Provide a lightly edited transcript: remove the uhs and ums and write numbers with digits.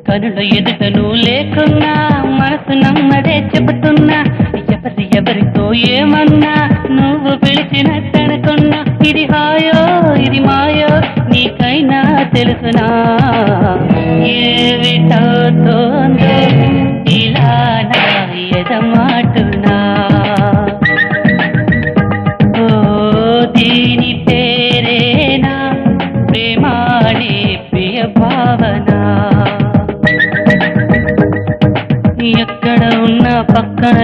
కనుల ఎదుటను లేకున్నా మనసు నమ్మదే చెబుతున్నా ఎవరితో ఏమన్నా నువ్వు పిలిచినట్టనుకున్నా ఇది హాయో ఇది మాయో నీకైనా తెలుసునా ఏమిటవుతోందో ఇలా నా ఎదమాటునా ఓ దీని పేరేనా ప్రేమాని ప్రియ భావన ఎక్కడ ఉన్న పక్కన